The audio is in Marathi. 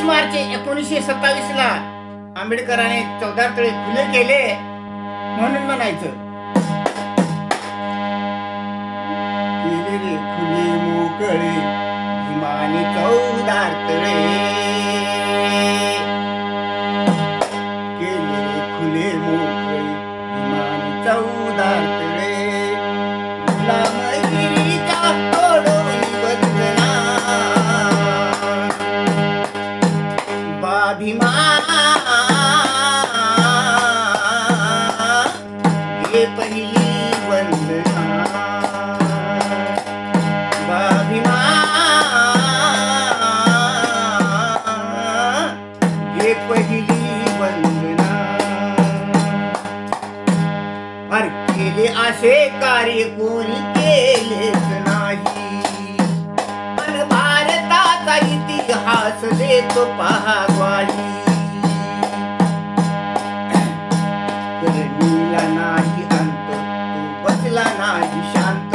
मार्च 1927 ला आंबेडकरांनी 14 तळे खुले केले म्हणून म्हणायचं, केले रे खुले मोकळे भीमाने 14 तळे, केले रे खुले मोकळे भीमाने 14 तळे, गुलामगिरीच्या तोडोनी बंधना भीमा घे पहिली वंदना, भीमा घे पहिली वंदना. अरे केले असे कार्य कोणी केलेच नाही, पण भारताचा इतिहास देतो पहा ग्वाही. करणीला नाही अंत, तो बसला नाही शांत,